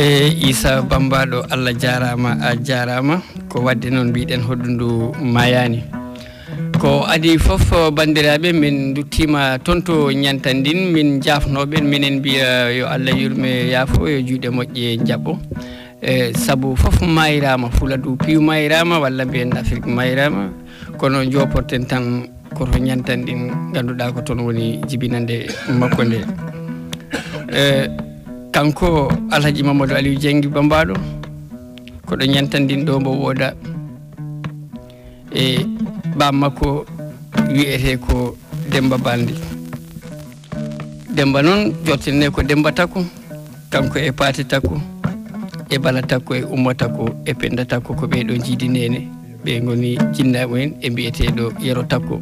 Isa Bambaɗo Allah jarama a jarama ko wadde noon mbiɗen hoɗundu mayani ko adi fof bandiraɓe min duttima tonto ñantandin min jafnoɓen minen mbiya yo Allah yurme yaafo yo juuɗe moƴƴe jaɓɓo saabu fof mayirama Fuladu piiw mayirama walla mbiyen Afrique mayirama kono joporten tan koto ñantandin ganduɗa ko toon woni jibinande makko nde kanko Alhaji Mamadou Aliou Diengui Bambaɗo koɗo ñantandin ɗo mbo wooda e bammakko wiyete ko Demba Balde Demba noon jottine ko Demba Takko kanko e Paate Takko e Bala Takko e Umma Takko e Penda Takko ko ɓeɗo jiidi nene ɓe goni jinnaɓe en e mbiyeteɗo Yero Takko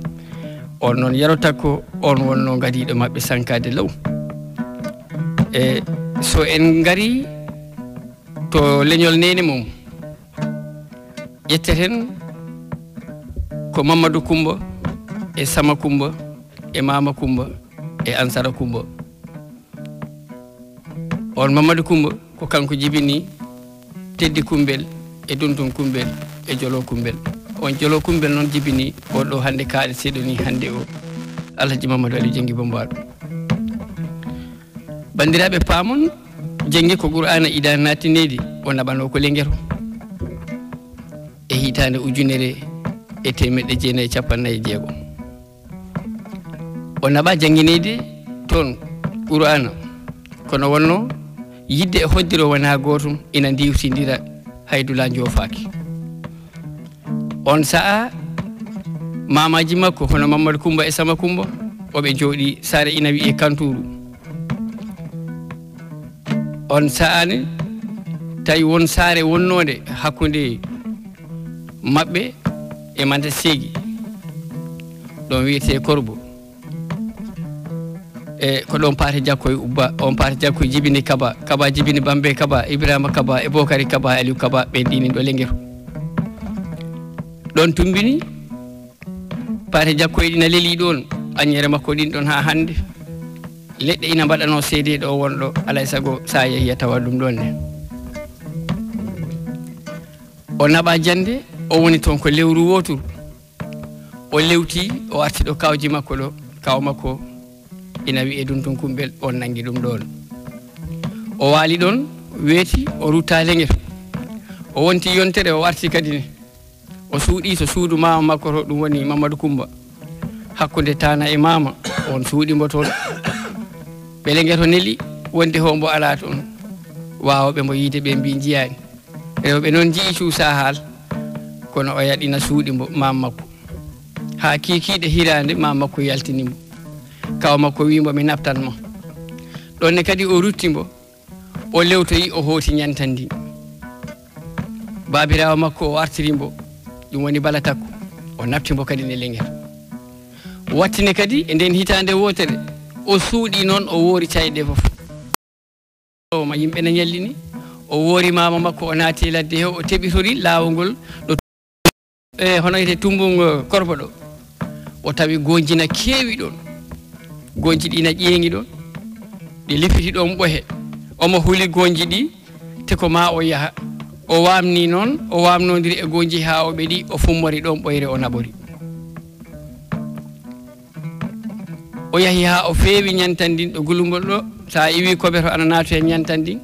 on noon Yero Takko on wonno gadiɗo mabɓe sankade law e so en ngari to leñol nene mum ƴetteten ko Mamadou Coumba e Sama Coumba e Mama Coumba e Ansara Coumba on Mamadou Coumba ko kanko jibini Teddi Kumbel e Duntun Kumbel e Jolo Kumbel on Jolo Kumbel noon jibini oɗo hande kaaɗe seeɗo ni hande o Alhaji Mamadou Aliou Diengui Bambaɗo bandiraɓe paamon Diengui ko Qur'ana ida natinedi o naɓano ko Lenguero e hitande 1956 o naɓa jangguinede toon Qur'ana kono wonno yidde e hoddiro wona gotum ina diwtidira haydula jofaki on sa'a mamaji makko hono Mamadou Coumba e Sama Coumba oɓe jooɗi Sare ina wiye Kantourou on sa'ani tawi won saare wonnode hakkude mabɓe e Manta Seegi ɗon wiyete Korbo e ko ɗon Paate Jakkoye Ubba on Paate Jakkoye jibini Kaba Kaba jibini Bambe Kaba Ibrahima Kaba e Bokari Kaba Aliou Kaba ɓe ɗini ɗo Lenguero ɗon tumbini Paate Jakkoye ɗina leeli ɗon añere makko ɗin ɗon ha hande leɗɗe ina mbaɗano seede ɗo wonɗo alay sago sa yeehi a tawa ɗum ɗon ne o naɓa jande o woni toon ko lewru woturu o lewti o arti ɗo kawji makko ɗo kaw makko ina wiye Duntun Kumbel on nangi ɗum ɗon o waali ɗon weeti o rutta Lenguero o wonti yontere o arti kadi ne o suuɗi to suudu mama makko to ɗum woni Mamadou Coumba hakkude Tana e Mama on suuɗimo toon ɓe Lenguero neli wonde ho mbo ala toon wawɓe mbo yiide ɓe mbi jiyani rewɓe noon jii cuusa haal kono o yaɗina suuɗi mbo mama makko ha kikiɗe hirande mama makko yaltinimo kaw makko wimo mi naftanmo ɗonne kadi o ruttimo o lewtoyi o hooti ñantandi babirawo makko o artirimbo ɗum woni Bala Takko o naftimbo kadi ne Lenguero wattine kadi e nden hitande wotere o suuɗi noon o woori cayɗe fof o ma yimɓe ne ñallini o woori mama makko o naati ladde he o teɓitori laawol ngol ɗo hono yete Tumbungo Korbo ɗo o tawi gonjina keewi ɗon gonji ɗi na ƴeeŋi ɗon ɗi lifiti ɗon ɓohe omo huli gonji ɗi te ko ma o yaha o wamni noon o wamnodiri e gonji ha o ɓeɗi o fummori ɗon ɓoyre o naɓori o yahi ha o feewi ñantandin ɗo gulugol ɗo sa iwi koɓe to ana naatu e ñantandin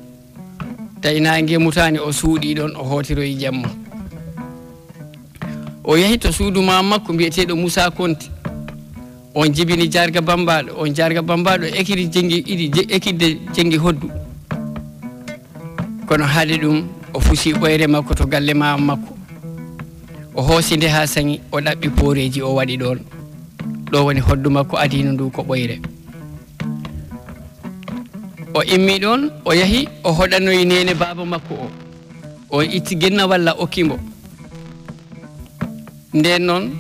tawi na gemutani o suuɗi ɗon o hootiroyi jamma o yahi to suudu mama makko mbiyeteɗo Moussa Konte on jibini Jarga Bambaɗo on Jarga Bambaɗo ekide Diengui hoddu kono haade ɗum o fusi ɓoyre makko to galle mama makko o hoosinde ha saŋi o ɗaɓɓi pooreji o waɗi ɗon ɗo woni hoddu makko adino ndu ko ɓoyre o immi ɗon o yahi o hoɗanoyi nene baba makko o itti genna walla okkimo nden noon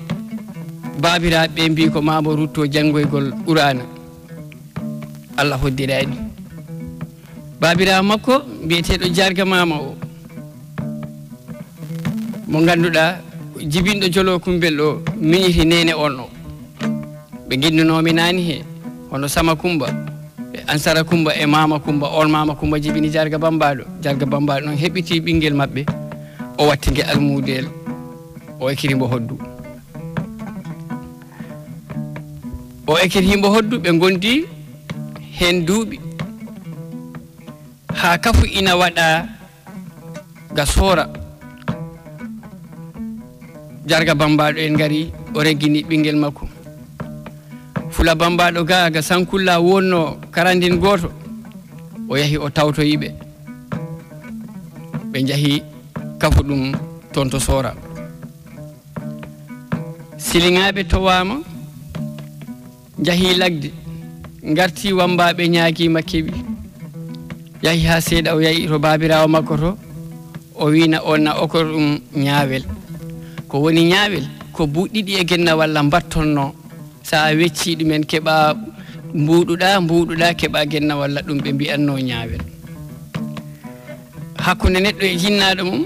babiraɓe ɓe mbi ko mamo rutto janggoygol Qur'ana Allah hoddirani babirawo makko mbiyeteɗo Jarga Mama o mo ganduɗa jibinɗo Jolo Kumbel o miñiti nene on o ɓe ginnunomi nani he hono Sama Coumba Ansara Kumba e Mama Kumba on Mama Kumba jibini Jarga Bambaɗo non heɓiti ɓinguel maɓɓe o wattige almudel o ekkiti mbo hoddu ɓe gondi hen duuɓi ha kafu ina waɗa ga soora Jarga Bambaɗo en gari o reggini ɓinguel makko Fula Bambaɗo ga Sankulla wonno karandin goto o yahi o tawtoyiɓe ɓe jahi kafu ɗum toon to soora siliŋaɓe towama jahi lagde garti wambaɓe ñaaguima keɓi yahi ha seeɗa o yahi to babirawo makko to o wina on na oko ɗum ñaawel ko woni ñaawel ko buɗɗiɗi e genna walla mbattonno sa wecci ɗumen keɓa mbuɗuɗa keɓa genna walla ɗum ɓe mbiyanno ñaawel hakkunde neɗɗo e jinnaɗo mum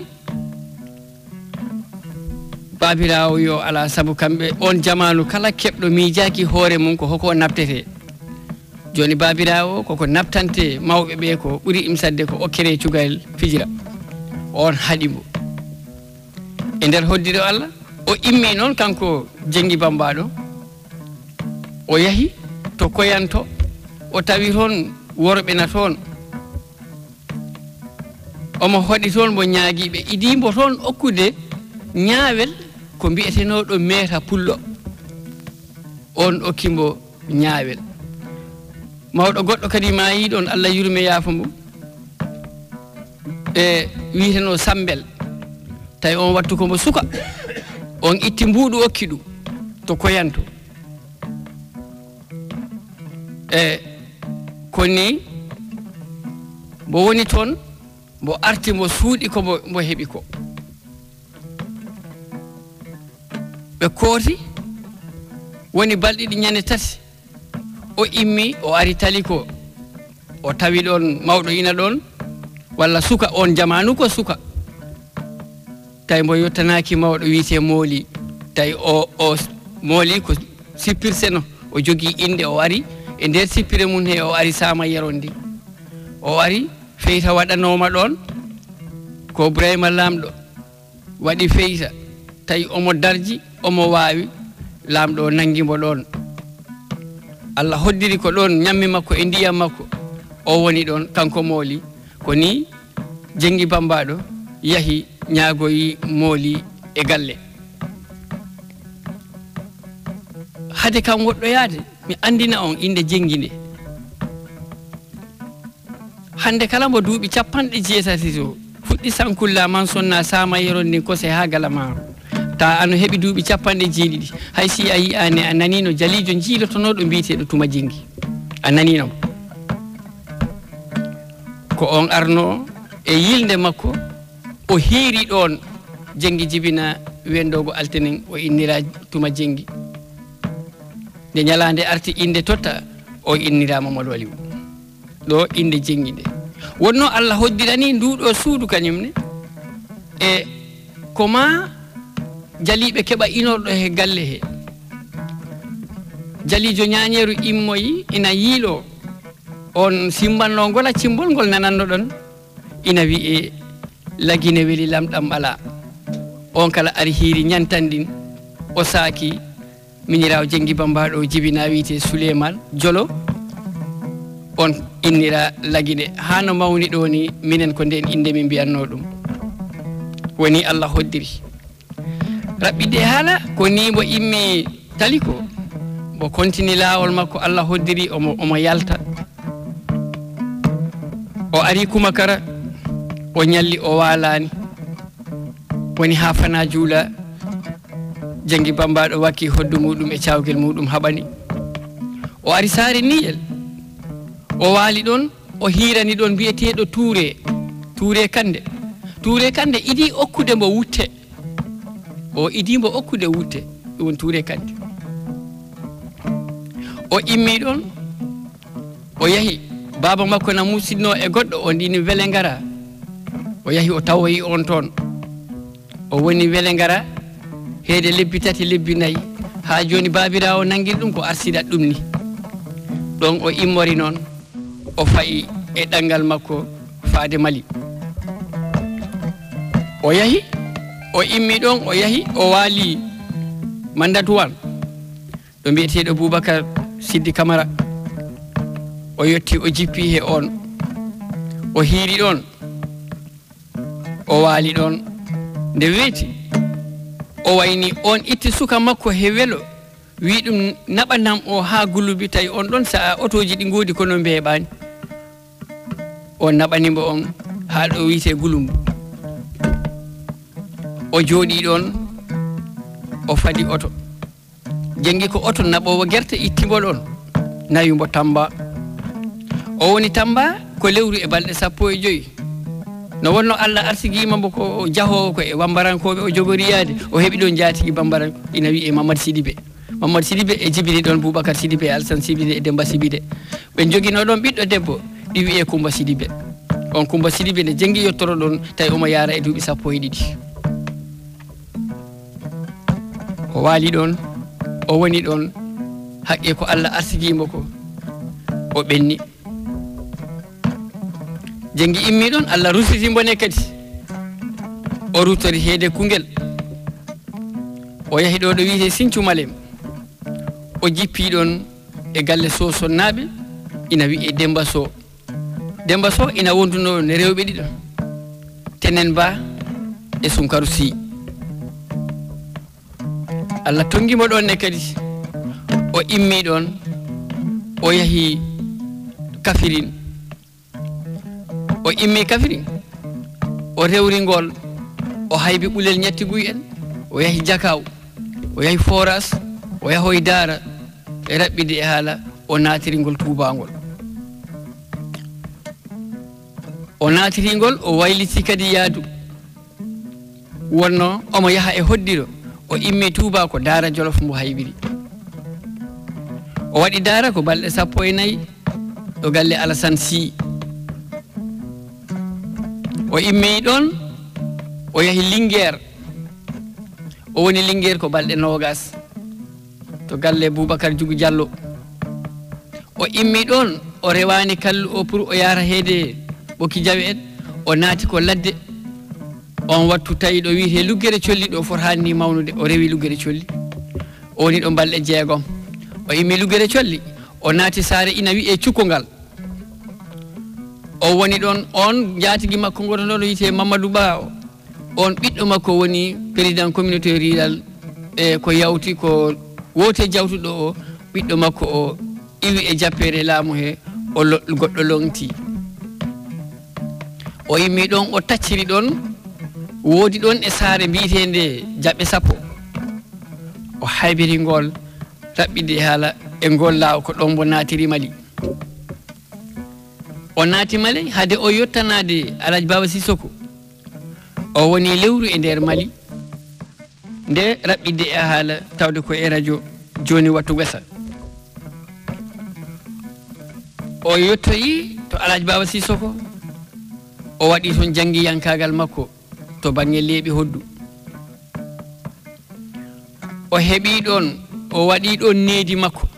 babirawo yo ala sabu kamɓe on jamanu kala keɓɗo miijaki hoore mum ko hoko naftete joni babirawo koko naftante mawɓe ɓe ko ɓuri imsadde ko okkere cugal fijira on haɗimo e nder hoddire Allah o immi noon kanko Jengi Bambaɗo o yahi to koyanto o tawi toon worɓe na toon omo hoɗi toon mo ñaaguiɓe idimbo toon okkude ñaawel ko mbiyetenoɗo meeta pullo on okkimbo ñaawel mawɗo goɗɗo kadi ma yiɗon Allah yurme yaafo mum e wiyeteno Sambel tawi on wattu komo suka on itti mbuɗu okki ɗum to koyanto koni mo woni toon mo arti mo suuɗi ko mo heɓi ko ɓe kooti woni balɗiɗi ñande tati o immi o ari tali ko o tawi ɗon mawɗo ina ɗon walla suka on jamanu ko suka tawi mbo yettanaki mawɗo wiite mooli tawi o mooli ko sippirseno o jogii inde o ari e nder sippire mum he o ari sama yeron ndi o ari feyta waɗanoma ɗon ko Ibrahima lamɗo waɗi feyta tawi omo darji omo waawi lamɗo o nanguimo ɗon Allah hoddiri ko ɗon ñammi makko e ndiyam makko o woni ɗon kanko mooli ko ni Jengi Bambaɗo yahi ñaagoyi mooli e galle hade kam woɗɗoyaade mi andina on inde Jengi nde hande kala mbo duuɓi 60 to fuɗɗi Sankulla man sonna sama yeron ndin kose ha Galamaro ta ano heɓi duuɓi 90 hay si a yiyani a nanino jalijo jiilotonoɗo mbiteɗo Tuma Jengi a nanino ko on arno e yilde makko o hiiri ɗon Jengi jibina wendogo altenen o innira Tuma Jengi nde ñalande arti inde totta o innira Mamadou Aliou ɗo inde Jengi nde wonno Allah hoddirani nduɗo suudu kañumne e koma jaliɓe keɓa inorɗo he galle he jalijo ñañeru immoyi ina yiilo on simbanno ngola cimbol ngol nananno ɗon ina wiye lagine weli lamɗam ala on kala ari hiiri ñantandin o saaki minirawo Jengi Bambaɗo jibina wiyete Souleymane Jolo on innira lagine hano mawni ɗo ni minen ko nden inde min mbiyanno ɗum woni Allah hoddiri raɓɓide haala ko ni mo immi tali ko mo kontini laawol makko Allah hoddiri omo yalta o ari Kumakara o ñalli o waalani woni ha fana juula Jengi Bambaɗo wakki hoddu muɗum e cawgel muɗum haɓani o ari saare Niyel o waali ɗon o hiirani ɗon mbiyeteɗo Touré Kande idi okkude mbo wutte o idimbo okkude wutte ɗum Touré Kande o immi ɗon o yahi baba makko na musidno e goɗɗo o ndini wele ngara o yahi o tawoyi on toon o woni wele ngara heede lebbi 3 lebbi 4 ha joni babirawo nangiri ɗum ko arsidat ɗum ni ɗon o immori noon o fayi e ɗangal makko faade Mali o yahi o immi ɗon o yahi o waali Mandatowan ɗo mbiyeteɗo Boubacar Siddi Camara o yetti o jippi he on o hiiri ɗon o waali ɗon nde weeti o wayni on itti suka makko he welo wi ɗum naɓanam o ha gulubi tawi on ɗon sa otoji ɗi goodi kono mbe heɓani o naɓanimo on ha ɗo wiite Gulumbu o jooɗi ɗon o fadi oto jengi ko oto naɓowo gerte ittimo ɗon nawimo Tamba o woni Tamba ko lewru e balɗe 15 no wonno Allah arsigima mbo ko jahowo ko e Bambarankoɓe o jogoriyaade o heɓi ɗon jaatigui Bambaran ina wiye Mamadou Sidibé e jibini ɗon Boubacar Sidibé e Alassane Sidibé e Demba Sidibé ɓe joguino ɗon ɓiɗɗo debbo ɗi wiye Coumba Sidibé on Coumba Sidibé ne jengui yettoro ɗon tawi omo yaara e duuɓi 12 o waali ɗon o woni ɗon haqqe ko Allah arsigimo ko o ɓenni jengi immi ɗon Allah rusitimo ne kadi o rutori heede Koungheul o yahi ɗo wiite Sinthiou Malem o jippi ɗon e galle Sosonnaɓe ina wiye Demba Sow ina wonduno ne rewɓe ɗiɗo Tenen Ba e Sunkaru Sy Allah tongimo ɗon ne kadi o immi ɗon o yahi Kafirin o immi Kafirin o rewri ngol o haybi ɓulel ñatti guy en o yahi Jakaw o yahi Foras o yahoy Daara e raɓɓide e haala o naatiringol tubangol o naatiringol o wayliti kadi yaadu wonno omo yaha e hoddiro o immi Touba ko Daara Jolof mbo haybiri o waɗi Daara ko balɗe 14 ɗo galle Alassane Sy o immi ɗon o yahi Linguére o woni Linguére ko balɗe 20 to galle Boubacar Diougou Diallo o immi ɗon o rewani kallu o pour o yara heede Ɓoki Jawe en o naati ko ladde on wattu tawi ɗo wiite Luggere Colli ɗo foti hanni mawnude o rewi Luggere Colli o woni ɗo balɗe 6 o immi Luggere Colli o naati saare ina wiye Cukkongal o woni ɗon on jaatigui makko ngoto ɗon wiite Mamadou Ba on ɓiɗɗo makko woni président communauté rural e ko yawti ko wote jawtuɗo o ɓiɗɗo makko o iwi e jappere laamu he o goɗɗo longti o immi ɗon o tacciri ɗon woodi ɗon e saare mbiyetende Jaɓɓe Sappo o haybiri ngol raɓɓide haala e ngol laaw ko ɗon mbo naatiri Mali o naati Mali hade o yottanade Alhaji Baba Sissoko o woni lewru e nder Mali nde raɓɓide e haala tawde ko e radio Joni Wattu Wesa o yottoyi to Alhaji Baba Sissoko o waɗi toon janggiyankagal makko to bange leeɓi hoddu o heɓi ɗon o waɗi ɗon needi makko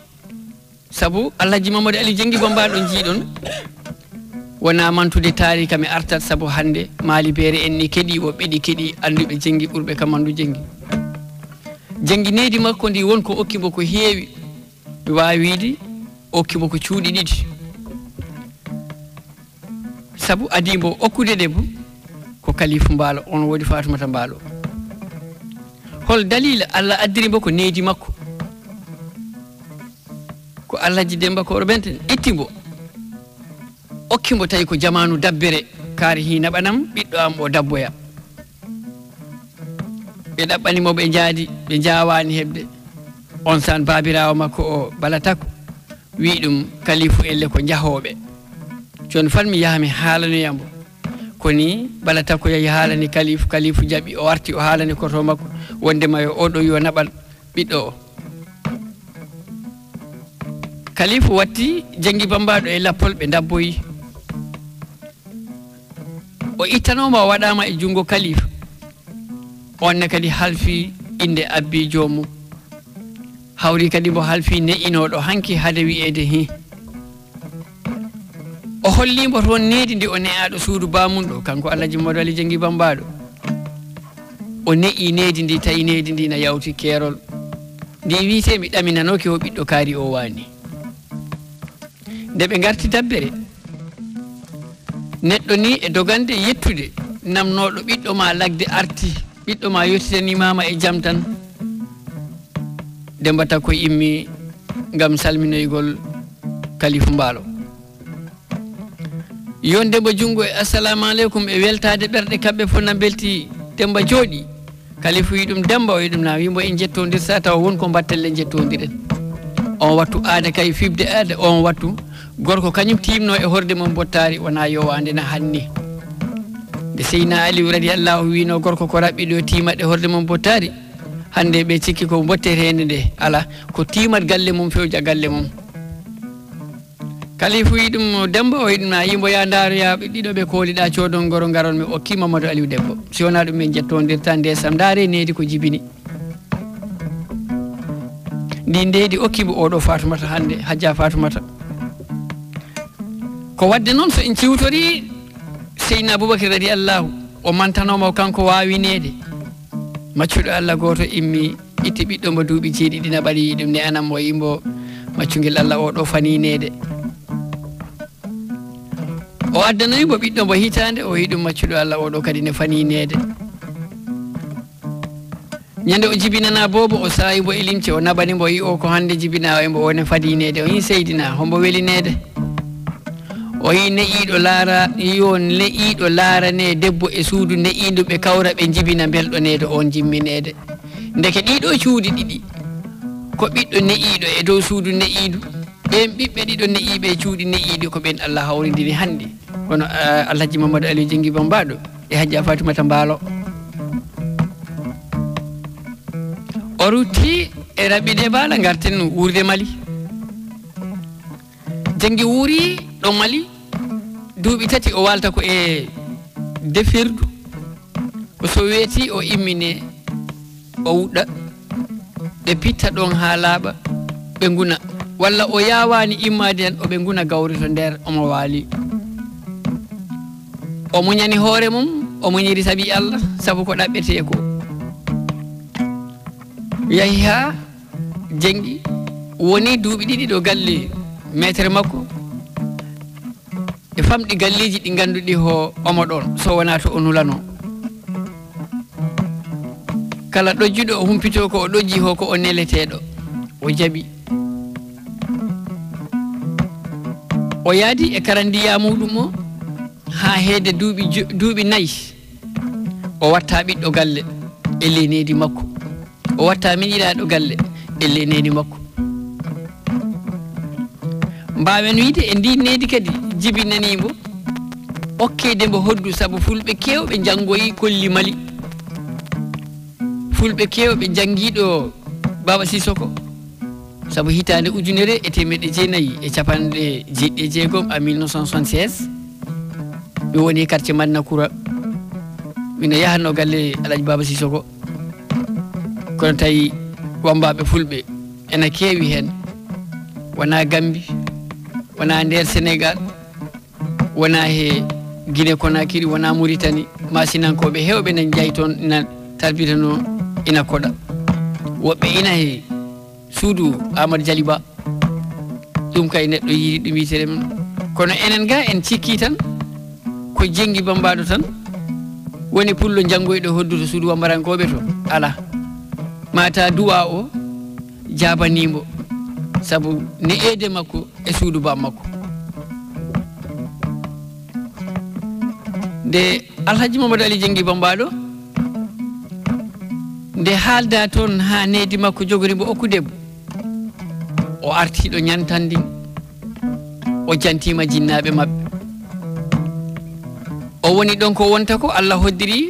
sabu Alhaji Mamadou Ali Jenggi Bambaɗo jiiɗon wona mantude taarika mi artat sabu hande maali beere en ni keeɗi o ɓeɗi keeɗi anduɓe Jenggi ɓurɓe kam andu Jenggi needi makko ndi wonko okkimo ko heewi mi wawi wiide okkimo ko cuuɗi 2 sabu adimbo okkude debbo ko Kalifu Mbaalo on wodi Fatoumata Mbaalo hol dalila Allah addirimbo ko needi makko ko Alhaji Demba Koro Benten ittimbo okkimbo tawi ko jamanu dabbere kaari hi naɓanam ɓiɗɗo am o dabboya ɓe ɗaɓɓanimo ɓe jaadi ɓe jawani heɓde on san babirawo makko o Balatako wi ɗum Kalifu elle ko jahoɓe jon fan mi yaha mi haalanoyambo koni Balatako yahi haalani Kalifu jaɓi o arti o haalani koto makko wondema yo oɗo yo naɓal ɓiɗɗo o Kalifu watti Jenggi Bambaɗo e lappol ɓe dabboyi o ittanoma o waɗama e jungo Kalifu onne kadi halfi inde abbi jomum hawri kadi mo halfi ne'inoɗo hanki hade wi'ede hi o hollimo toon needi ndi o ne'aɗo suudu bamum ɗo kanko Alhaji Mamadou Ali Diengui Bambaɗo o ne'i needi ndi tawi needi ndi na yawti keerol ndi wiite mi ɗaminanoke o ɓiɗɗo kaari o wani nde ɓe garti dabbere neɗɗo ni e dogande yettude namnoɗo ɓiɗɗo ma lagde arti ɓiɗɗo ma yettitanimama e jaam tan Demba Takko immi ngam salminoygol Kalifu Mbaalo yon Demba Jungo assalamu aleykum e weltade ɓerɗe kamɓe fof na belti Demba jooɗi Kalifu yi ɗum Demba o yi ɗum na wimo en jettodirta taw wonko battelle jettodiren on wattu aada kay fibde aada on wattu gorko kañum timno e horde mum bottari wona yowande na hanni nde Seydina Aliou radiyallahu wino gorko ko raɓɓiɗo timaɗe horde mum bottari hande ɓe cikki ko bottete nde ala ko timat galle mum fewja galle mum Kalifu yi ɗum Demba o yi ɗum na yimbo ya ndaroyaɓe ɗiɗo ɓe kooliɗa codon goro garon mi okki Mamadou Aliou debbo si wona ɗum min jettodirta ndesam ndaare needi ko jibini ndi ndeedi okkibo oɗo Fatoumata hande Hadja Fatoumata ko wadde noon so en ciwtori Seydina Aboubacry radiyallahu o mantanoma kanko wawinede maccuɗo Allah goto immi itti ɓiɗɗo mo duuɓi jeeɗiɗi na ɓaɗi ɗum ne anam o yimbo maccugel Allah oɗo faninede o addanoyimo ɓiɗɗo mo hitande o yiɗum maccuɗo Allah oɗo kadi ne faninede ñande o jibinana bobo o sayimo e limce o naɓanimo o yi o ko hande jibina embo wone fadinede o yi Seydina hombo welinede o yi ne'iɗo laara yo ne'iɗo laarane debbo e suudu ne'iɗo ɓe kawra ɓe jibina belɗonede on jimminede ndeke ɗiɗo cuuɗi ɗiɗi ko ɓiɗɗo ne'iɗo e dow suudu ne'iɗo ɓen ɓiɓɓe ɗiɗo ne'iɓe cuuɗi ne'iɗi ko ɓen Allah hawridiri hande kono Alhaji Mamadou Aliou Diengui Bambaɗo e Hadja Fatoumata Mbaalo o rutti e raɓɓiɗe baala garten wuurde Mali Diengui wuuri ɗo Mali duuɓi tati o walta ko e defirdu ko so weeti o immine o wuɗɗa ɓe pitta ɗon ha laaɓa ɓe nguna walla o yawani immade hen oɓe nguna gawri to nder omo waali o muñani hoore mum o muñiri saabi Allah saabu ko ɗaɓɓete ko yahi ha Diengui woni duuɓi ɗiɗi ɗo galle maître makko e famɗi galleji ɗi ganduɗi ho omo ɗon so wona to o nulano kala ɗojjuɗo o humpito ko o ɗojji ho ko o neleteɗo o jaaɓi o yaadi e karandiya muɗum o ha heede duuɓi nayyi o watta ɓiɗɗo galle e lenedi makko o watta miñiɗaɗo galle e lenedi makko mbawen wiide e ndi nedi kadi jibinanimo okkedemo hoddu saabu fulɓe kewɓe janggoyi kolli Mali fulɓe kewɓe jangiɗo Baba Sissoko saabu hitande ujunere e temedde jeenayyi e capanɗe jeɗɗi e jeegom a 1976 ɓe woni quartier Madina Koura mino yahanno galle Alhaji Baba Sissoko kono tawi wambaɓe fulɓe ena keewi hen wona Gambie wona nder Sénégal wona he Guinée Conakry wona Mauritanie masinankoɓe hewɓe na jayi toon ina talbitano ina koɗa woɓɓe ina he suudu Amadou Dialy Ba ɗum kay neɗɗo yiiri ɗum yitere men kono enen ga en cikki tan ko Diengui Bambaɗo tan woni pullo janggoyɗo hodduto suudu wambarankoɓe to ala mata duwa o jabanimo saabu ne eede makko e suudu ba makko nde Alhaji Mamadou Ali Diengui Bambaɗo nde haalda toon ha needi makko jogorimo okkudebo o artiɗo ñantandi o jantima jinnaɓe mabɓe o woni ɗon ko wonta ko Allah hoddiri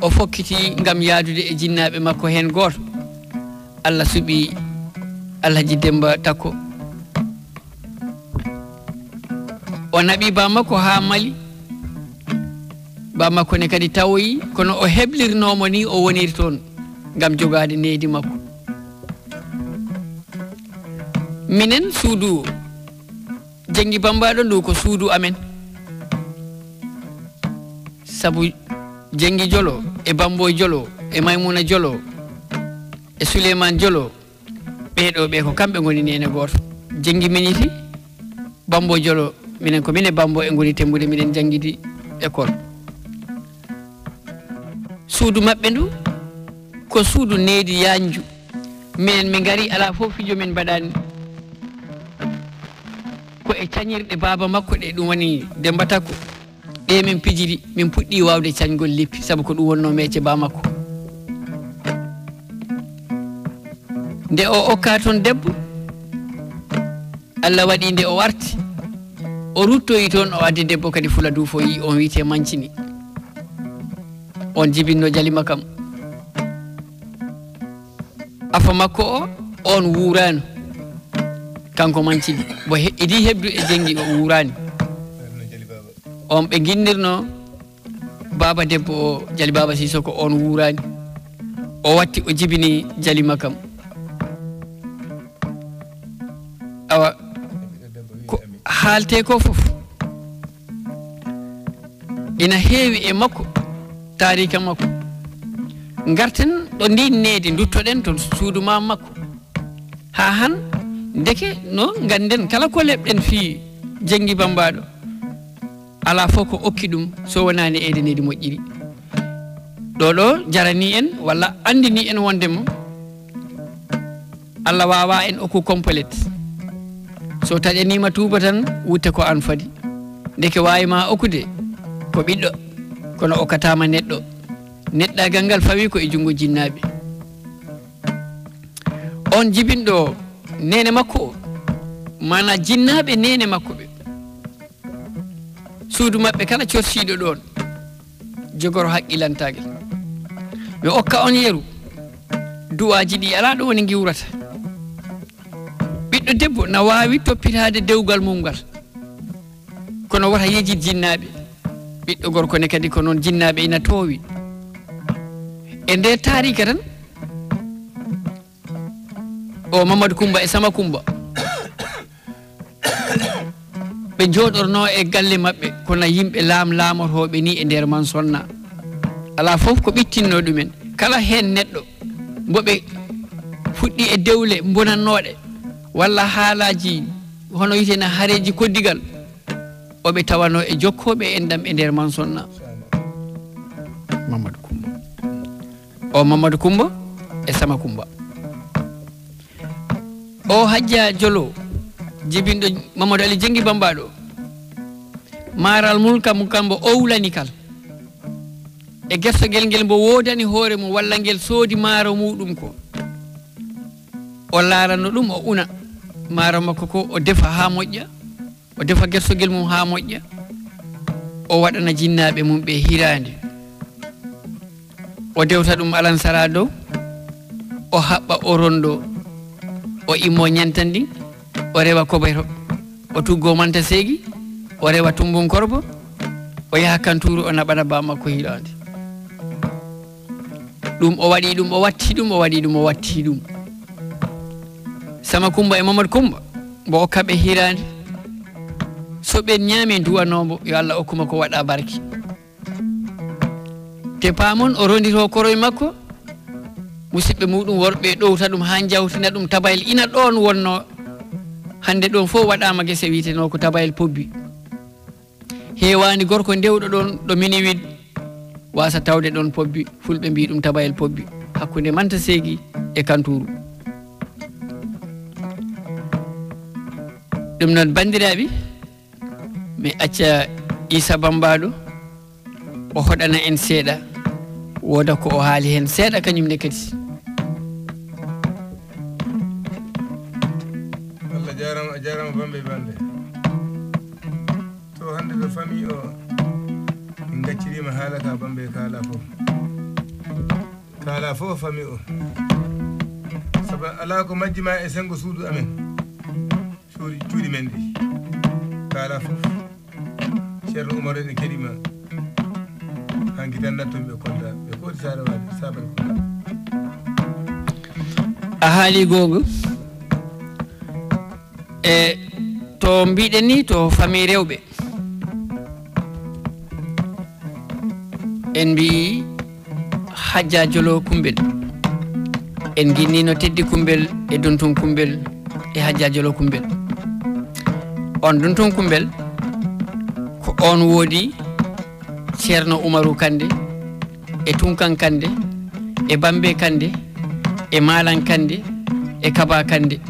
o fokkiti ngam yaadude e jinnaɓe makko hen goto Allah suɓi Alhaji Demba Takko o naɓi ba makko ha Mali ba makko ne kadi tawoyi kono o heblirnomo ni o woniri toon ngam jogade needi makko minen suudu Jengi Bambaɗo ndu ko suudu amen sabu Jengi Jolo e Bamboy Jolo e Maymuna Jolo e Souleymane Jolo ɓeɗo ɓe ko kamɓe goni nene goto Jengi miniti Bamboy Jolo minen ko mine Bambo e goni tembude minen jangguidi école suudu mabɓe ndu ko suudu needi yanju minen mi gari ala fof fijo min mbaɗani ko e cañirɗe baba makko ɗe ɗum woni Demba Takko ɗe min pijiri min puɗɗi wawde cañgol leppi sabu ko ɗum wonno mecce ba makko nde o okka toon debbo Allah waɗi nde o warti o ruttoyi toon o addi debbo kadi fula duufo yi on wiite Mancini on jibinno Jalima kam afa makko o on wurano kanko Mancini bo idi hebdu e Jengi o wurani on ɓe guinnirno baba debbo o Jali Baba Sissoko on wurani o watti o jibini Jalima kam awa ko haalte ko fof ina heewi e makko tarika makko garten ɗo ndinnede duttoɗen to suudu ma makko ha han ndeke no ganden kala ko leɓɗen fi Jengi Bambaɗo ala fof ko okki ɗum so wonani edenedi moƴƴiri ɗo jarani en walla andini en wondemo Allah wawa en okku complète so taƴanima tuuba tan wutte ko an fadi ndeke wawima okkude ko ɓiɗɗo kono okkatama neɗɗo neɗɗagal ngal fawi ko e jungo jinnaɓe on jibinɗo nene makko mana jinnaɓe nene makko ɓe suudu mabɓe kala corsiɗo ɗon jogoro haqqilantagal ɓe okka on yeru duwaji ɗi ala ɗo woni giwrata ɓiɗɗo debbo na wawi toppitade dewgal mum ngal kono wata yejid jinnaɓe ɓiɗɗo gorko ne kadi ko noon jinnaɓe ina toowi e nde tarika tan o Mamadou Coumba e Sama Coumba ɓe jooɗorno e galle mabɓe kono yimɓe laamortoɓe ni e nder man sonna ala fof ko ɓittinno ɗumen kala hen neɗɗo mboɓe fuɗɗi e dewle bonannoɗe walla haalaji hono yitene haareji koddigal oɓe tawano e jokkoɓe endam e nder man sonna Mamadou Coumba o Mamadou Coumba e Sama Coumba o Hajja Jolo jibinɗo Mamadou Ali Jengi Bambaɗo maral mulka mum kambo owlani kal e gersogel ngel mbo wodani hoore mum walla ngel soodi maaro muɗum ko o laarano ɗum o una maaro makko ko o defa ha moƴƴa o defa gersogel mum ha moƴƴa o waɗana jinnaɓe mum ɓe hirande o dewta ɗum alansara dow o haɓɓa o rondo o immo ñantandi o rewa kobayto o tuggo manta seegi o rewa tumbun korbo o yaha kanturu o naɓana ba makko hirande ɗum o waɗi ɗum o watti ɗum o waɗi ɗum o watti ɗum Sama Coumba e Mamadou Coumba mbo okkaɓe hirande so ɓen ñaami duwanombo yo Allah okkuma ko waɗa barki te pamon o rondito koroye makko musidɓe muɗum worɓe ɗowta ɗum ha jawtina ɗum tabayel ina ɗon wonno hande ɗon fof waɗama guese wiiteno ko tabayel pobbi hewani gorko dewɗo ɗon ɗo miniwid wasa tawde ɗon pobbi fulɓe mbi ɗum tabayel pobbi hakkude manta seegi e kanturu ɗum noon bandiraɓe mi acca Issa Bambaɗo o hoɗana en seeɗa woda ko o haali hen seeɗa kañumne kadi Allah jarama a jarama Bambe Bande to hande ɗo famille o min gaccirima haala ka Bambe kala fof famille o sabu ala ko majjima e sengo suudu amen cuuɗi men ɗi kala fof ceerno Oumar en keɗima hanki tan nattomi ɓe konda ɓe kooti sare wade sabare konda a haali gonga e to mbiɗen ni to famille rewɓe en mbi Hajja Jolo Kumbel en ginnino Teddi Kumbel e Duntun Kumbel e Hajja Jolo Kumbel on Duntun Kumbel ko on woodi Ceerno Umaru Kande e Tunkan Kande e Bambe Kande e Malan Kande e Kaba Kande.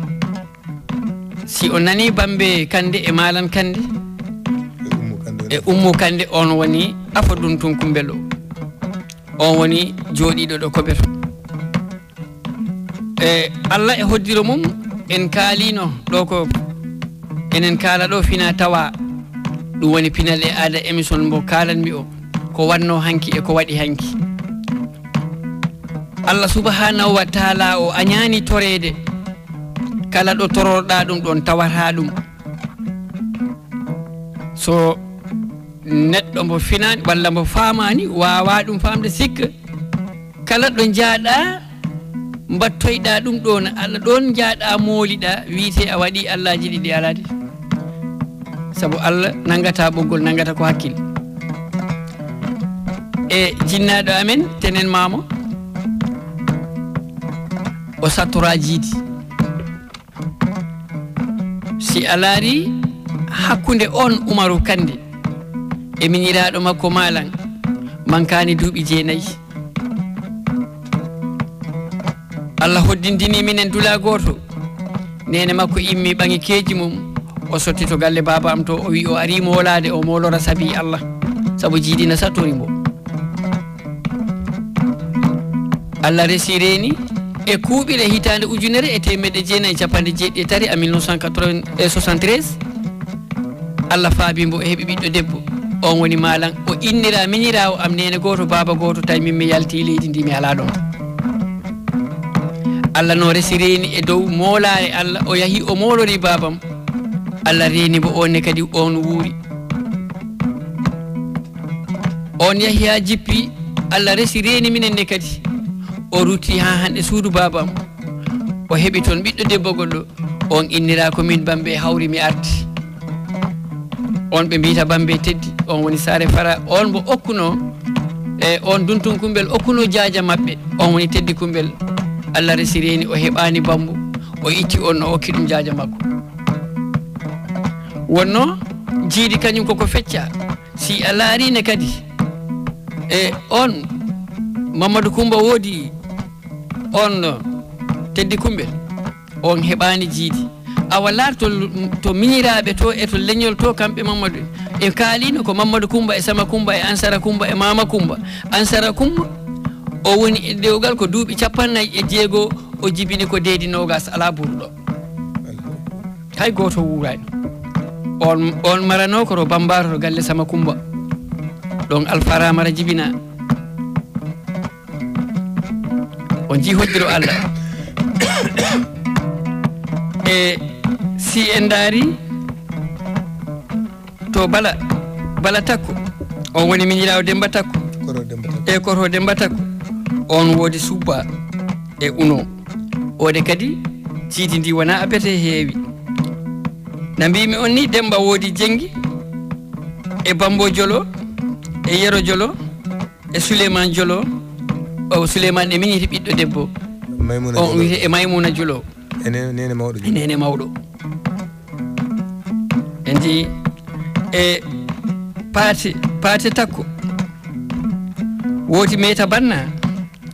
Si on nani Bambe Kande e Malan Kande e Ummu Kande on woni afa Duntun Kumbel on woni jooɗiɗo ɗo koɓeto e Allah e hoddiro mum en kaalino ɗo ko enen kaala ɗo fina tawa ɗum woni pinal e aada émission mbo kaalanmi o ko wanno hanki e ko waɗi hanki. Allah subhanahu wa taala o añaani torede kala ɗo tororɗa ɗum ɗon tawata ɗum so neɗɗo mbo finani walla mbo famani wawa ɗum famde sikka kala ɗo jaaɗa mbattoyɗa ɗum ɗon Allah ɗon jaaɗa mooliɗa wiite a waɗi Allahji ɗiɗi alade sabu Allah nangata ɓoggol nangata ko hakkille e jinnaɗo amen tenen mamo o sattora jiidi si a laari hakkunde on Umaru Kande e miñiraɗo makko Malan mankani duuɓi 9 Allah hoddindini minen dula goto nene makko immi ɓangi keeji mum o sotti to galle baba am to o wi o ari molade o molora sabi Allah sabu jiidina sattori mbo Allah resi reni e kuuɓire hitande ujunere e temedde 993 a 1973 Allah faabi mbo e heɓi ɓiɗɗo debbo on woni Malan o innira miñirawo am nene goto baba goto tawi min mi yalti leydi ndi mi ala ɗon Allah no resi reni e dow molare Allah o yahi o molori babam Allah reni bo on ne kadi on wuuri on yahi ha jippi Allah resi reni minen ne kadi o rutti ha hande suudu babam o heɓi toon ɓiɗɗo debbo goɗɗo on innira ko min Bambe hawri mi arti on ɓe mbita Bambe Teddi on woni Saare Fara on bo okkuno e on Duntun Kumbel okkuno jaaja maɓɓe on woni Teddi Kumbel Allah resi reni o heɓani bambu o itti on no okki ɗum jaaja makko wonno jiidi kañum koko fecca si a laarine kadi e on Mamadou Coumba woodi on Teddi Kumbel on heɓani jiidi awa laar to miñiraɓe to e to leñol to kamɓe Mamadou e kaalino ko Mamadou Coumba e Sama Coumba e Ansara Coumba e Mama Coumba Ansara Coumba o woni e dewgal ko duuɓi 46 o jibini ko deedi nogas ala burɗo hay goto wuurani on marano ko ro Bambato to galle Sama Coumba ɗon Alfara mara jibina on ji hoddiro Allah e si en daari to bala takko on woni miñirawo Demba Takko e koto Demba Takko on woodi Subba e Uno ode kadi jiidi ndi wona abete heewi na mbimi on ni Demba woodi Jengi e Bambo Jolo e Yero Jolo e Souleymane Jolo o Souleymane e miñiti ɓiɗɗo debbo on wiyete e Maymuna Jolo nene mawɗo en ji e Paate Takko woodi Meta Banna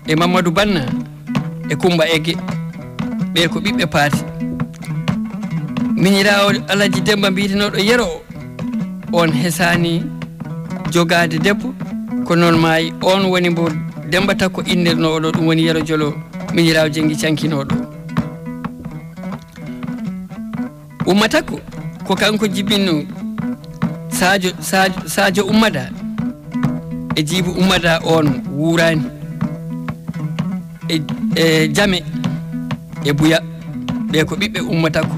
e Mamadou Banna e Coumba Egge ɓe ko ɓiɓɓe Paate miñirawo Alaji Demba mbitenoɗo Yero on hesani jogade debbo ko noon maayi on woni mbo Demba Takko innirnoɗo ɗum woni Yero Jolo miñirawo Jengi cankinoɗo Umma Takko ko kanko jibinno Sadio Ummada e Jibu Ummada on wuurani e Jame e Buya ɓe ko ɓiɓɓe Umma Takko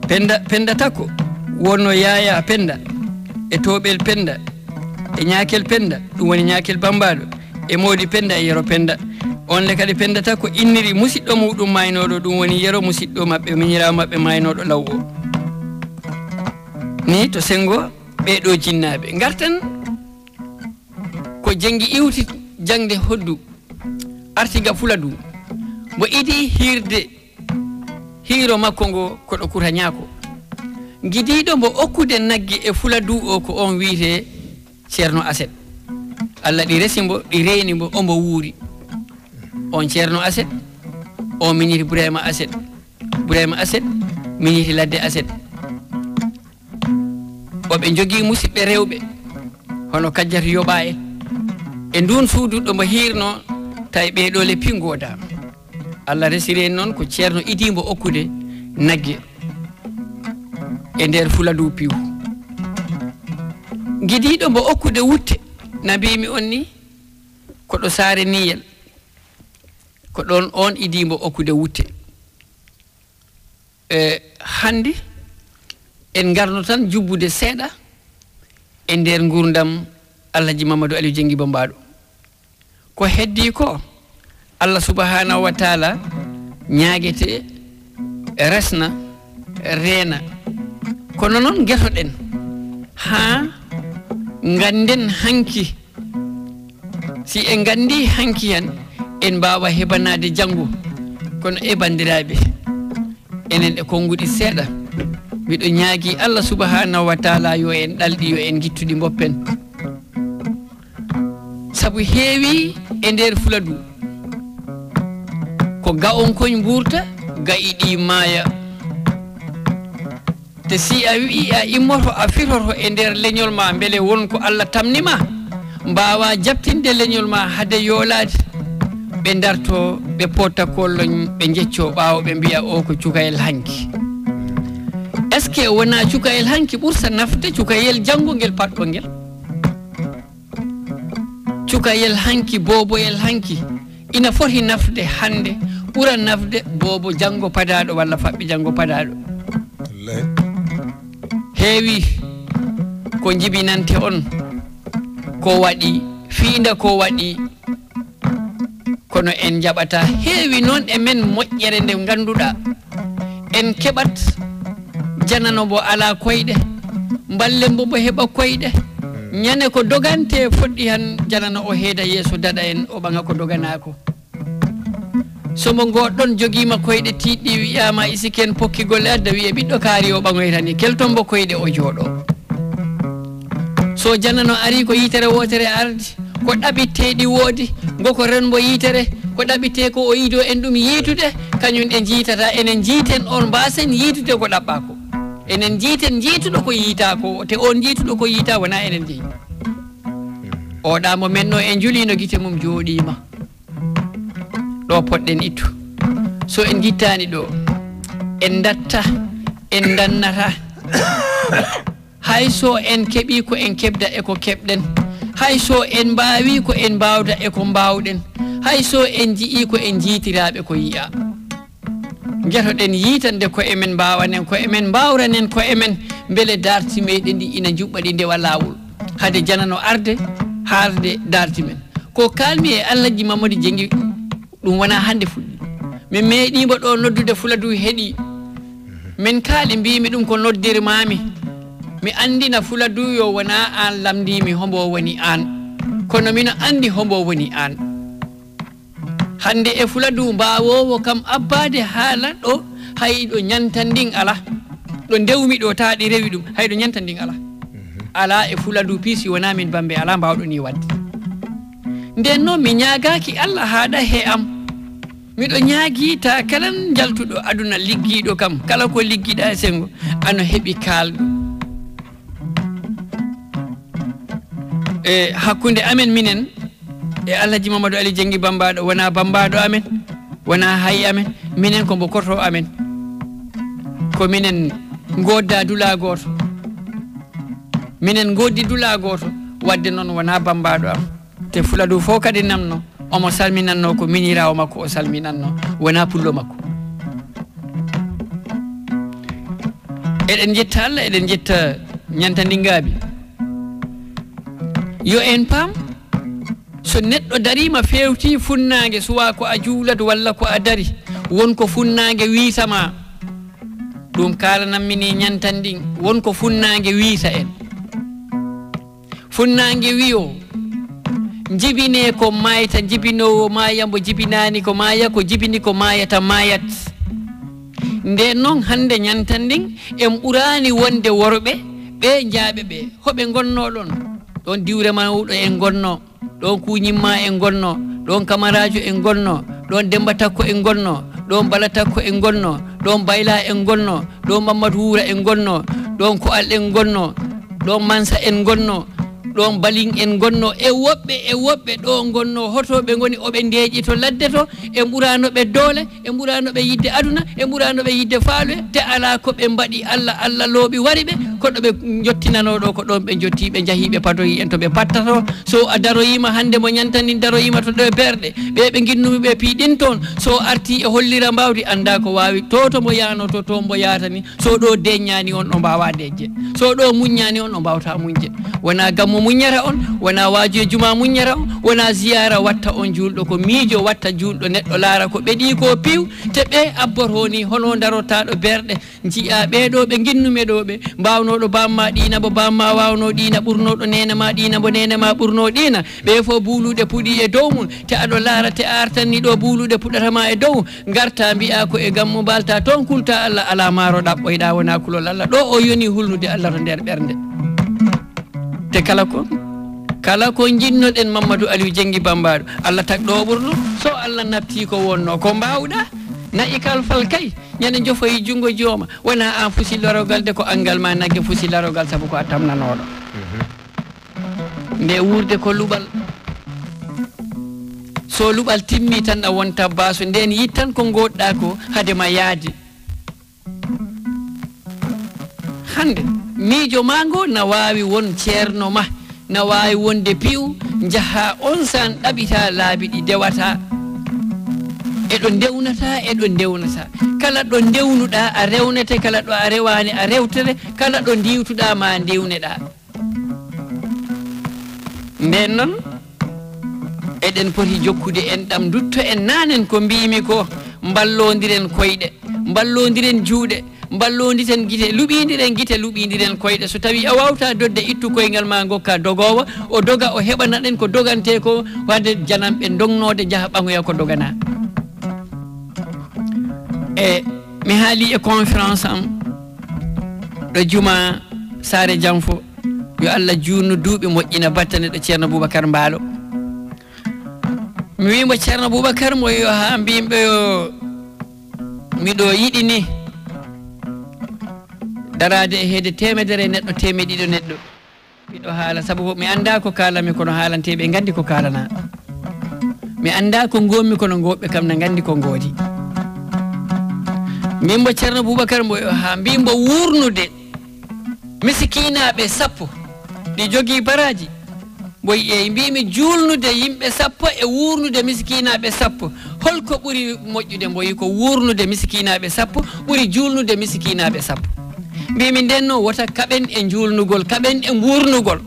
Penda Takko wonno Yaya Penda e Toɓel Penda e Ñakel Penda ɗum woni Ñakel Bambaɗo e Modi Penda e Yero Penda on le kadi Penda Takko inniri musidɗo muɗum maynoɗo ɗum woni Yero musidɗo maɓɓe miñirawo maɓɓe maynoɗo law o ni to sengo be do jinnabe gartan ko jangi iwti jangde hoddu artiga fuladu bo idi hirde hiro makko ngo ko do kura nyaako gidido mo okkude naggi e fuladu o ko on wiite Ceerno Aset Allah di resimbo di reeni mbo ombo wuuri on Ceerno Aset o miniti Burema Aset miniti ladde Aset o be jogi musibbe rewbe hono kajjati yoba e ndun suudu do mo hirno tay be do le pingoda Allah resire non ko Ceerno idimbo okkude nagge e nder fuladu piw gidido mbo okkude wutte nabimi onni ko do saare niyel ko don on idimbo okkude wutte hande en garno tan jubbude seeda e nder gurdam Alhaji Mamadou Aliou Jengi Bambado ko heddi ko Allah subhanahu wa ta'ala nyaagete resna reena kono non getoden ha nganden hanki si en gandi hanki yan en bawa hebanade jango kono e bandirabe enen e kongudi seeda bido nyaagi Allah subhanahu wa ta'ala yo en daldi yo en gittudi mboppen sabu heewi e nder fuladu ko gaon koñ burta gaidi maya te si a wi a immoto a firtoto e nder leñol ma bele won ko Allah tamnima mbawa jabtinde leñol ma hade yolade be darto be porta kolloñ be jeccio baawo be biya o ko cukayel hanki est ce que wona cukayel hanki bursa nafde cukayel jango ngel patto ngel cukayel hanki boboyel hanki ina foti nafde hande ɓura nafde bobo jango padado walla fabbi jango padado heewi ko jibinante on ko wadi fiinda ko wadi kono en jabata heewi non e men moƴƴere nde ganduda en kebat janano bo ala koyde balle bo heba koyde nyane ko dogante foddi han janano o heeda yeso dada en o banga ko doganako somo goddon jogima koyde tiddi wiyama isiken pokki golle adda wiye biddo kaari o bangoytani kelton bo koyde o jodo so janano ari ko yitere wotere ardi ko dabitedi wodi ngoko renbo yitere ko dabite ko o yido en dum yitude kanyun en jitata enen jiten on basen yitude ko dabba ko enen jiten jitudo ko yita ko te on jitudo ko yita wana enen jeyi o da mo menno en julino gite mum jodima do podden ittu so en gittani do en datta en dannata hayso en kebi ko en kebda e ko kebden hayso en baawi ko en baawda e ko baawden hayso en jii ko en jiitirabe ko yi'a jetoden yitande ko emen baawanen ko emen baawranen ko emen bele darti meden di ina jubbadi de walawul hade janano arde harde darti men ko kalmi e Alhaji Mamadou Jengi dum wana hande fuddi mi meedi bo do noddude fuladu hedi men kaali biimi dum ko noddir mami mi andina fuladu yo wana an lamdimi hombo woni an kono mina andi hombo woni an hande e fuladu baawowo kam abbade haala do haydo nyantandin ala do dewmi do taadi rewi dum haydo nyantandin ala e fuladu pisi wana min bambe ala bawdo ni wadde den no mi nyaagaaki Allah haada he am mido nyaagi ta kala jaltudo aduna liggido kam kala ko liggida sengo ano hebi kaldo e hakkunde amen minen e Alhaji Mamadou Aliou Jengi Bambado wana Bambado amen wana hay amen minen ko mbo korto amen ko minen godda dula goto minen goddi dula goto wadde non wana Bambado am te fuladu fo kadi namno omo salminanno ko minirawo makko o salminanno wana pullo makko eden jetta Allah eden jetta nyantandingabi yo en pam so neddo darima fewti funnaange suwa ko a juulat walla ko a dari won ko funnaange wiitama ɗum kalanamini ñantandin wonko funnangue wiita en funnangue wiyo jibine ko mayta jibinowo maya mbo jibinani ko maya ko jibini ko mayata mayat nde noon hande ñantandin en ɓurani wonde worɓe ɓe jaaɓe ɓe hoɓe gonno ɗon ɗon diwre mawɗo en gonno ɗon kuñimma en gonno ɗon camarajo en gonno ɗon Demba Takko en gonno ɗon Bala Takko en gonno ɗon Bayla en gonno ɗon Mamadou Wura en gonno ɗon ko al en gonno ɗon Mansa en gonno ɗon Baling en gonno e woɓɓe ɗo gonno hotoɓe goni oɓe ndeeƴi to ladde to e ɓuranoɓe doole e ɓuranoɓe yidde aduna e ɓuranoɓe yidde faaloe te ala ko ɓe mbaɗi Allah looɓi wari ɓe koɗo ɓe jottinanoɗo ko ɗon ɓe jotti ɓe jahiɓe padoyi en to ɓe pattato so a daroyima hande mo ñantani daroyima to ɗo berɗe ɓe guinnumi ɓe piiɗin toon so arti e hollira mbawdi anda ko wawi to mo yano to mbo yatani so ɗo deññani on ɗo mbawa deƴƴe so ɗo muññani on ɗo mbawta muñje wona gammo muññata on wona waaju e juma muññata on wona ziyara watta on julɗo ko miijo watta julɗo neɗɗo laara ko ɓeɗi ko piw te ɓe abboto ni hono darotaɗo berɗe jiiya ɓeɗo ɓe guinnume ɗo ɓe mbawnoɗo bamma ɗina bo bamma wawno ɗina ɓurnoɗo nenema ɗina bo nenema ɓurno ɗina ɓe fo buuluɗe puɗi e dow mum te aɗo laara te artanni ɗo buuluɗe puɗatama e dow garta mbiya ko e gammu mbalta toon kulta Allah ala maaro ɗaɓɓoyɗa wona kulol Allah ɗo o yoni hulnude Allah to nder ɓernde te kala ko jinnoɗen Mamadou Aliou Diengui Bambaɗo Allah tagɗo o ɓurɗo so Allah nafti ko wonno ko mbawɗa nayi kalfal kay ñande jofoyi jungo jooma wona an fusi larogal de ko angal ma nagge fusi larogal saabu ko a tamnanoɗo nde wurde ko luɓal so luɓal timmi tan a wonta baso nden yittan ko goɗɗa ko hadema yaadi hande miijo ma ngo na wawi won ceerno ma na wawi wonde piw jaha on san ɗaɓita laabi ɗi dewata eɗo ndewnata kala ɗo ndewnuɗa a rewnete kala ɗo a rewani a rewtere kala ɗo ndiwtuɗa ma ndewneɗa nden noon eɗen poti jokkude en ɗam dutto en nanen ko mbimi ko mballodiren koyɗe mballodiren juuɗe mballoditen guite luɓidiren guite luɓidiren koyɗe so tawi a wawta dodde ittu koyngal ma gokka dogowo o doga o heɓana ɗen ko dogante ko wadde janamɓe dongnode jaaha ɓaŋoya ko dogana e mi haali e conférence am ɗo juma Saare Janfo yo Allah junno duuɓi moƴƴina battane ɗo ceerno Boubacar Mbaalo mi wimo ceerno Boubacar mo yo ha mbimɓe yo miɗo yiɗi ni darade e heede temedere neɗɗo temeɗiɗo neɗɗo miɗo haala saabu mi anda ko kalami kono haalanteɓe gandi ko kalana mi anda ko gommi kono goɓɓe kam ne gandi ko goodi mbimbo ceerno Boubacar mo ha mbimbo wurnude miskinaɓe 10 ɗi jogui baraji boy e mbimi julnude yimɓe 10 e wurnude miskinaɓe 10 holko ɓuuri moƴƴude mboyi ko wurnude miskinaɓe 10 ɓuuri julnude miskinaɓe 10 mbimi ndenno wota kaɓen e julnugol kaɓen e wurnugol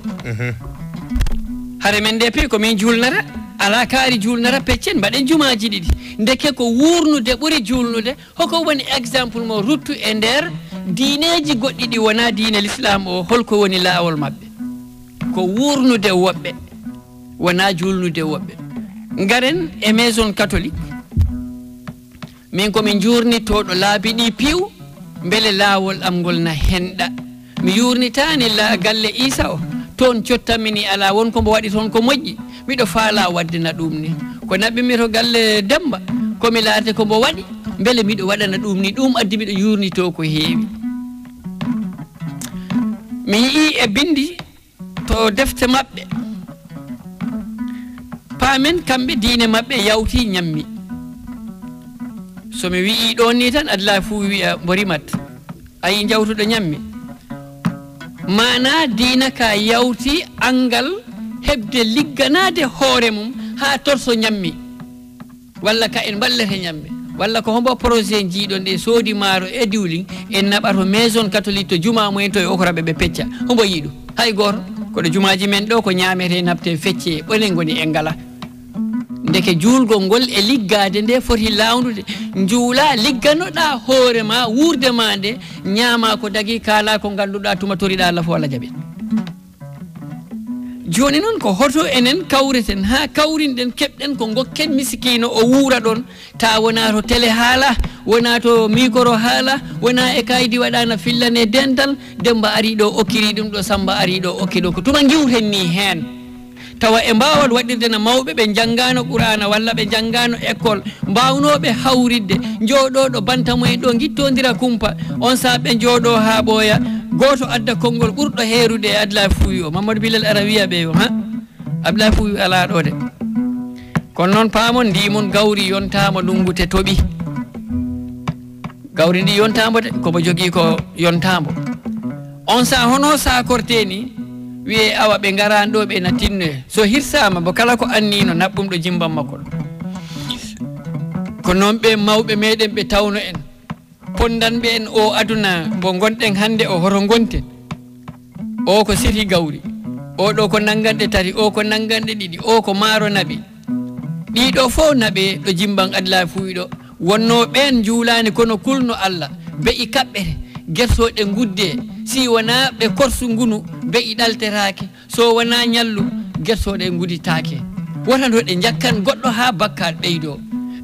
hare men nde pi komin julnata ala kaari julnata peccen mbaɗen jumaji ɗiɗi deke ko wurnude ɓuuri julnude hoko woni exemple mo ruttu e nder diineji goɗɗi ɗi wona diine l'islam o holko woni laawol maɓɓe ko wurnude woɓɓe wona julnude woɓɓe garen e maison catholique min komin jurnitoɗo laabi ɗi piw beele laawol am ngol na henɗa mi yurnitani galle Issa o toon cottanmini ala wonko mbo waɗi toon ko moƴƴi miɗo faala waddana ɗum ni ko naɓɓimi to galle Demba komi laate ko mbo waɗi beele miɗo waɗana ɗum ni ɗum addi miɗo yurnito ko heewi mi yii e bindi to defte maɓɓe paamen kamɓe diine maɓɓe yawti ñammi somi wi'i ɗon ni tan adla fuu wiya mbo rimat ayi jawtuɗo ñammi mana diina ka yawti angal hebde ligganade hoore mum ha torso ñammi walla ka en ballete ñammi walla ko hombo projet jiiɗon ɗe soodi maaro e diwlin en naɓato maison catholique to juma mumen to e okuraɓe ɓe pecca hombo yiiɗu hay goto koɗo jumaji men ɗo ko ñamete nabte fecce ɓonen goni en ngala ndeke juulgol ngol e liggade nde foti lawndude juula ligganoɗa hoore ma wurde ma nde ñaama ko dagi kala ko ganduɗa tuma toriɗa Allah fo Allah jaɓi joni noon ko hoto enen kawreten ha kawrinɗen keɓɗen ko gokken miskino o wuura ɗon ta wona to télé haala wona to micro haala wona e kaydi waɗana fillane dental Demba ari ɗo okkiri ɗum ɗo Samba ari ɗo okki ɗo ko tuma giwten ni hen tawa e mbawal waɗirde no mawɓe ɓe janggano qur'ana walla ɓe janggano école mbawnoɓe hawridde jooɗoɗo bantamoyen ɗo guittodira kumpa on saa ɓe jooɗo ha ɓooya goto adda konngol ɓurɗo heerude e Abdoulaye Fouy o Mamadou Bilal ara wiya ɓe yo ha Abdoulaye Fouy ala ɗo de kono noon paamon ndimon gawri yontama ɗungute toɓi gawri ndi yontamo de komo jogui ko yontamo on saa hono sakorte ni wiye awa ɓe garani ɗo ɓe na tinnoye so hirsama bo kala ko annino naɓɓum ɗo jimbam makko ɗo ko noon ɓe mawɓe meɗen ɓe tawno en pondanɓe en o aduna mo gonɗen hande o hoto gonten o ko seti gawri o ɗo ko nanganɗe tati o ko nanganɗe ɗiɗi o ko maaro naɓi ɗiɗo fof naɓe ɗo jimban Abdoulaye Fouy ɗo wonno ɓen juulani kono kulno Allah be'i kaɓɓete gertoɗe gudde si wona ɓe korsu ngunu be'i ɗalterake so wona ñallu gertoɗe guditake wotano ɗe jakkan goɗɗo ha bakkar ɓeydo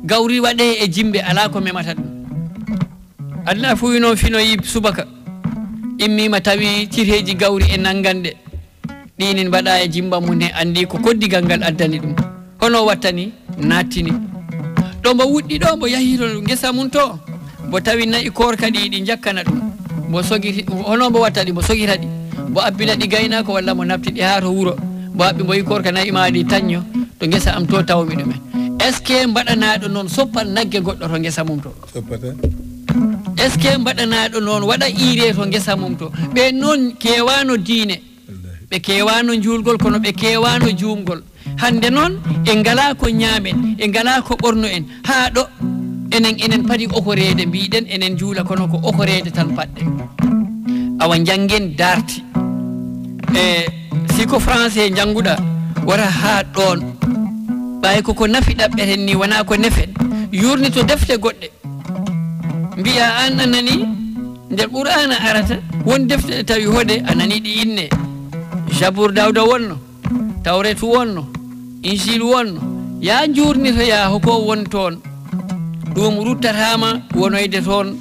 gawri waɗe e jimbe ala ko memata ɗum Abdoulaye Fouy noon finoyi subaka immima tawi cireji gawri e nanganɗe ɗinin mbaɗa e jimba mum he andi ko koddigal ngal addani ɗum hono wattani nattini ɗo mbo wuɗɗi ɗo mbo yahi to gesa mum to mbo tawi nayi korka ɗi jakkana ɗum mbo sogiti hono mbo watta ɗi mbo sogita ɗi mbo abbina ɗi gaynako walla mo naftiɗi ha to wuuro mbo abbi mbo yi korka nayi maɗi taño to gesa am to tawmi ɗumen est ce que mbaɗanaɗo noon soppan nagge goɗɗo to gesa mum to est ce que mbaɗanaɗo noon waɗa ire to gesa mum to ɓe noon kewano diine ɓe kewano julgol kono ɓe kewano jumgol hande noon en ngala ko ñaamen en ngala ko ɓorno en ha ɗo enen padi okorede mbiɗen enen juula kono ko okorede tan paɗɗe awa janggen darti e siko français jannguɗa wara ha ɗon ɓay koko nafi ɗaɓɓeten ni wona ko nefen yurni to defte goɗɗe mbiya an anani nder qur'ana arata won defte ɗe tawi hoɗe anani ɗi inne Jabour Dawda wonno Tawretu wonno Injil wonno ya jurnitoya hoko won toon ɗum ruttatama wonoyde toon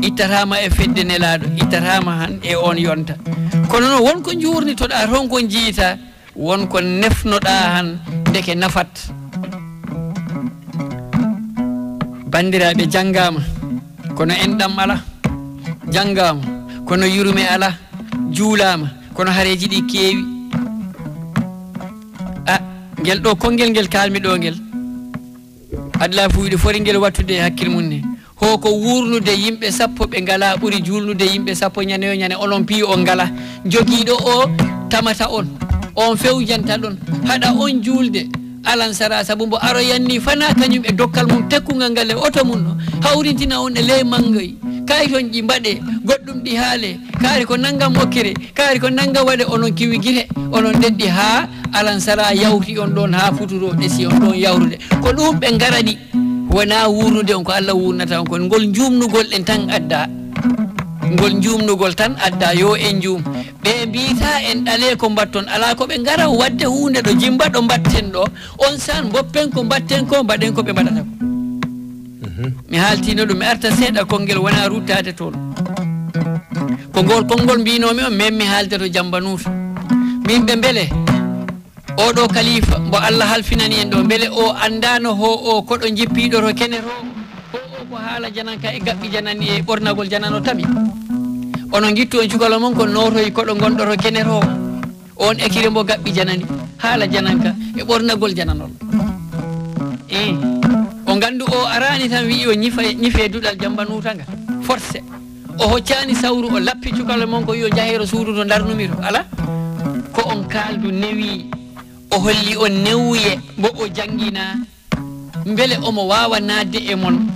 ittatama e fedde nelaɗo ittatama han e on yonta kono noon wonko jurnitoɗa toon ko jiita wonko nefnoɗa han ndeke nafat bandiraɓe janggama kono enɗam ala janggama kono yurume ala juulama kono hareji ɗi keewi ngel ɗo konngel ngel kalmi ɗo ngel Abdoulaye Fouy foti ngel wattude e hakkille mum ne hoko wurnude yimɓe sappo ɓe ngala ɓuuri julnude yimɓe sappo ñane yo ñane onon piyi on ngala jogiiɗo o tamata on fewjanta ɗon haɗa on julde alansara sabu mbo aroyanni fana kañum e dokkal mum tekkugal ngal e oto mum no hawrintina on e ley mangoyi kayiton ɗi mbaɗe goɗɗum ɗi haale kaari ko nanggam hokkere kaari ko nanggam waɗe onon kiwi guite onon deɗɗi ha alansara yawti on ɗon ha futuro ɗesi on ɗon yawrude ko ɗum ɓe garani wona wurnude on ko Allah wurnata on kon ngol jumnugol en tan adda ngol jumnugol tan adda yo en jum ɓe mbita en ɗale ko mbatton ala ko ɓe gara wadde hunde ɗo jimba ɗo mbatten ɗo on san boppen ko mbatten ko mbaɗen ko ɓe mbaɗata ko mi haaltino ɗum mi arta seeɗa konngel wona ruttade toon ko ngol konngol mbinomi on men mi haalde to Jambanuuta min ɓe beele oɗo kalifa mbo Allah halfinani en ɗo beele o andano o koɗo jippiɗo to kene to o ko haala jananka e gaɓɓi janani e ɓornagol janano tami onon guittu on cukalo mon ko notoyi koɗo gonɗo to kene to on ekire mbo gaɓɓi janani haala jananka e ɓornagol jananol o gandu o arani tan wi o ñife duɗal Jambanuuta nga forcé o hoccani sawru o lappi cukalo mon ko yo jahero suudu to darnumi to ala ko on kaldu newi o holli on newuye mbo o jangina beele omo wawa nadde e mon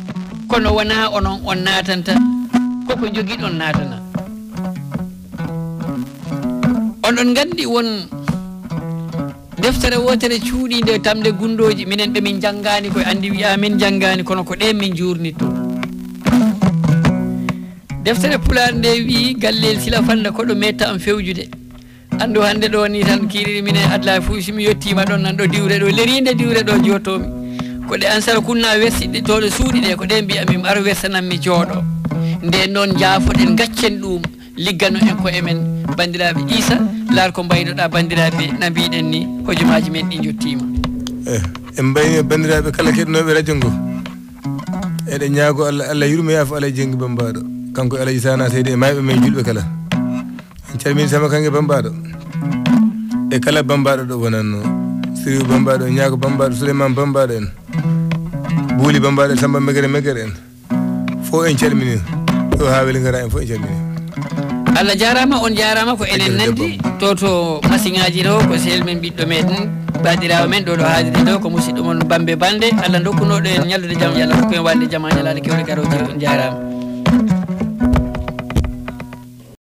kono wona onon on natanta koko joguiɗon natana oɗon gandi won deftere wotere cuuɗinde tamde gundoji minen ɓe min janggani koye andi wiya min janggani kono ko ɗe min jurnitto deftere pulaar nde wi gallel sila fanda koɗo metta am fewjude andu hande ɗo ni tan kiriri minen adla fuu simi yettima ɗon nan ɗo diwre ɗo lerinde diwre ɗo jottomi ko ɗe ansara kunna wersiɗe toɗo suuɗi ɗe ko ɗe mbiya min ar wersananmi jooɗo nde noon jaafoɗen gaccen ɗum liggano en ko emen bandiraɓe Issa laar ko mbaynoɗa bandiraɓe no mbiɗen ni hojomaji men ɗi jottima en mbayni bandiraɓe kala keɗinoɓe radio ngo eɗen ñaago Allah yurmo yaafo Alay Jengi Bambaɗo kanko Alaji Sana Seydi e mayɓe men julɓe kala en calmini Samba Kange Bambaɗo e kala Bambaɗo ɗo wonanno Siriou Bambaɗo e ñaago Bambaɗo Souleymane Bambaɗo en Buuli Bambaɗo Samba Megere Megere en fof en calmini ɗo ha weeli gara en fof en calmini Allah jarama on jarama ko enen nandi to masiŋaji to ko sehil men ɓiɗɗo meɗen badirawo men ɗo haadiri ɗo ko musidɗo mon Bambe Balde Allah dokkunoɗo en ñallude jaam Allah hokku en walde jaam ha ñalade kewɗe garoje on jarama